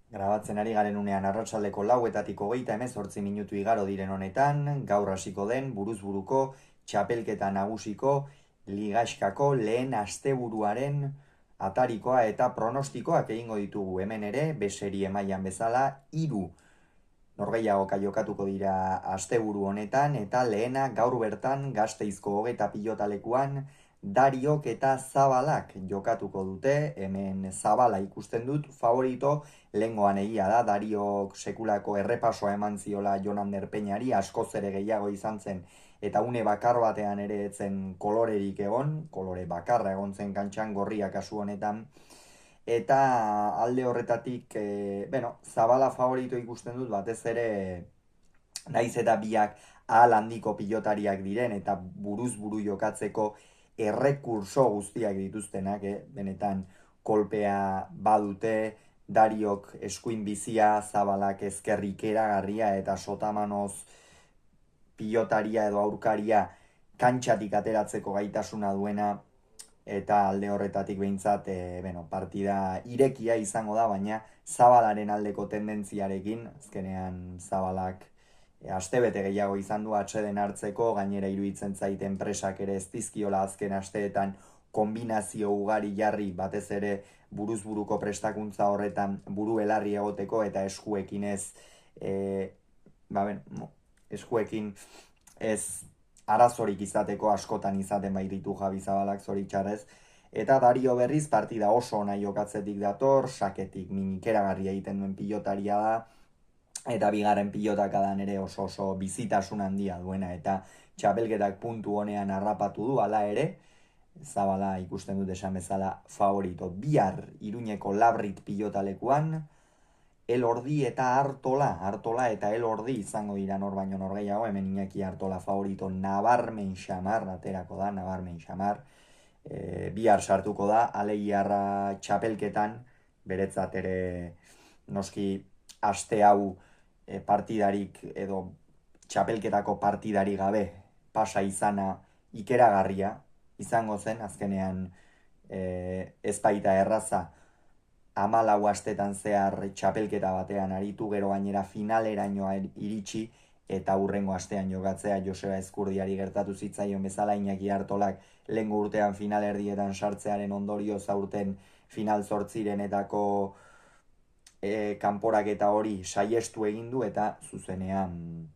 Grabatzen ari garen unean arratsaldeko 4:28 minutu igaro diren honetan, gaur hasiko den buruzburuko txapelketa nagusiko ligaxkako lehen asteburuaren atarikoa eta pronostikoak egingo ditugu. Hemen ere, beserie mailan bezala, 3 norgehiagoka jokatuko dira asteburu honetan, eta lehena gaur bertan Gasteizko Hogeta pilotalekuan Dariok eta Zabalak jokatuko dute. Hemen Zabala ikusten dut favorito, lehengoan egia da, Dariok sekulako errepasoa eman ziola Jonander Peñari, askoz ere gehiago izan zen, eta une bakar batean ere etzen kolorerik egon, kolore bakarra egon zen kantxan, gorria kasu honetan, eta alde horretatik, Zabala favorito ikusten dut, batez ere, naiz eta biak ahal handiko pilotariak diren, eta buruz buru jokatzeko errekurso guztiak dituztenak, benetan kolpea badute, Dariok eskuin bizia, Zabalak ezkerrik eragarria, eta sotamanoz pilotaria edo aurkaria kantxatik ateratzeko gaitasuna duena, eta alde horretatik behintzat, partida irekia izango da, baina Zabalaren aldeko tendentziarekin, azkenean Zabalak astebete gehiago izan du atseden hartzeko, gainera iruditzen zait enpresak ere ez dizkiola azken asteetan kombinazio ugari jarri, batez ere buruzburuko prestakuntza horretan buru belarri egoteko, eta eskuekin ez, eskuekin ez arazorik izateko askotan izaten baititu Javi Zabalak zoritxarrez. Eta Dario berriz partida oso ona jokatzetik dator, saketik minikeragarria egiten duen pilotaria da, eta bigarren pilotakadan ere oso bizitasun handia duena, eta txapelketak puntu honean harrapatu du, hala ere, Zabala ikusten dut esan bezala favorito. Bihar Iruñeko Labrit pilotalekuan, Elordi eta Artola eta Elordi izango dira nor baino norgehiago, hemen Iñaki Artola favorito nabarmen xamar, aterako da, nabarmen xamar, bihar sartuko da, Alegiarra txapelketan, beretzat ere noski aste hau partidarik edo txapelketako partidari gabe pasa izana ikeragarria izango zen, azkenean ez baita erraza 14 astetan zehar txapelketa batean aritu, gero gainera finalerainoa iritsi, eta hurrengo astean jokatzea Joseba Ezkurdiari gertatu zitzaion bezala, Iñaki Artolak lehengo urtean finalerdietan sartzearen ondorio zaurten final zortzirenetako kanporaketa hori saiestu egin du, eta zuzenean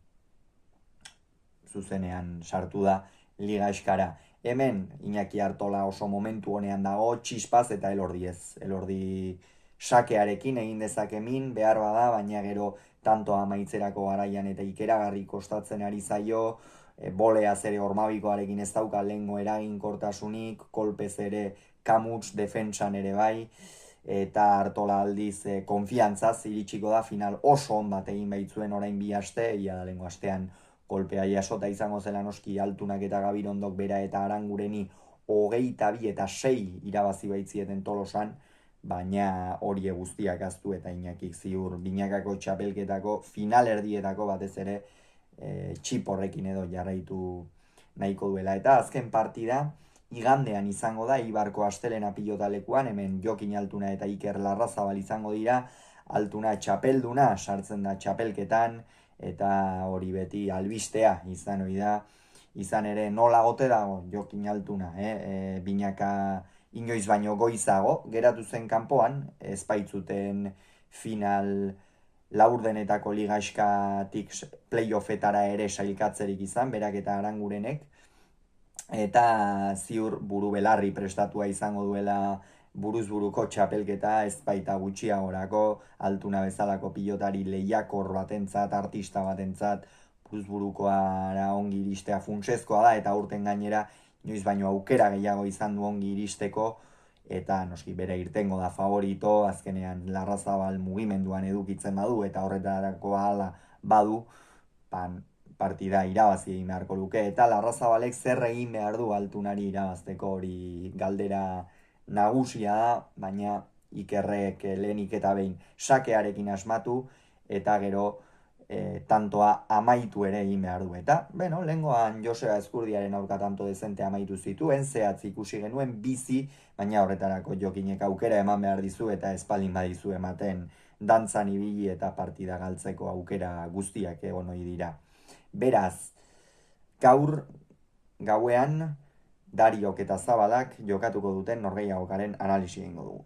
sartu da liga eskara. Hemen Iñaki Artola oso momentu honean dago, txispaz, eta Elordi ez. Elordi sakearekin egin dezake min, behar bada, baina gero tanto amaitzerako garaian eta ikeragarri kostatzen ari zaio, boleaz ere Ormabikoarekin ez dauka lehengo eraginkortasunik, kolpez ere kamuts defentsan ere bai, eta Artola aldiz konfiantzaz iritsiko da, final oso on bat egin baitzuen orain 2 aste, ia da lehengo astean kolpea jasota izango zela noski, Altunak eta Gabirondok bera eta Arangureni 22 eta 6 irabazi baitzieten Tolosan, baina hori guztiak aztu, eta Iñakik ziur binakako txapelketako finalerdietako batez ere txiporrekin edo jarraitu nahiko duela. Eta azken partida igandean izango da, Ibarko astelena pilotalekuan, hemen Jokin Altuna eta Iker Larrazabal izango dira, Altuna txapelduna sartzen da txapelketan, eta hori beti albistea izan hori da, izan ere nola gote dago Jokin Altuna, binaka inoiz baino goizago geratu zen kanpoan, ez baitzuten final laurdenetako ligaxkatik playoffetara ere sailkatzerik izan, berak eta Arangurenek, eta ziur buru belarri prestatua izango duela buruzburuko txapelketa, ez baita gutxiagorako, Altuna bezalako pilotari lehiakor batentzat, artista batentzat, buruzburukoara ongi iristea funtsezkoa da, eta urten gainera inoiz baino aukera gehiago izan du ongi iristeko, eta noski bere irtengo da favorito, azkenean Larrazabal mugimenduan edukitzen badu, eta horretarako ahala badu, partida irabazi egin beharko luke, eta Larrazabalek zer egin behar du Altunari irabazteko, hori galdera nagusia da, baina Ikerrek lehenik eta behin sakearekin asmatu, eta gero tantoa amaitu ere egin behar du. Eta, lehengoan Joseba Ezkurdiaren aurka tanto dezente amaitu zituen, zehatz ikusi genuen bizi, baina horretarako Jokinek aukera eman behar dizu eta espaldin badizu ematen dantzan ibili eta partida galtzeko aukera guztiak egon ohi dira. Beraz, gaur gauean Dariok eta Zabalak jokatuko duten norgehiagokaren analisi egingo dugu.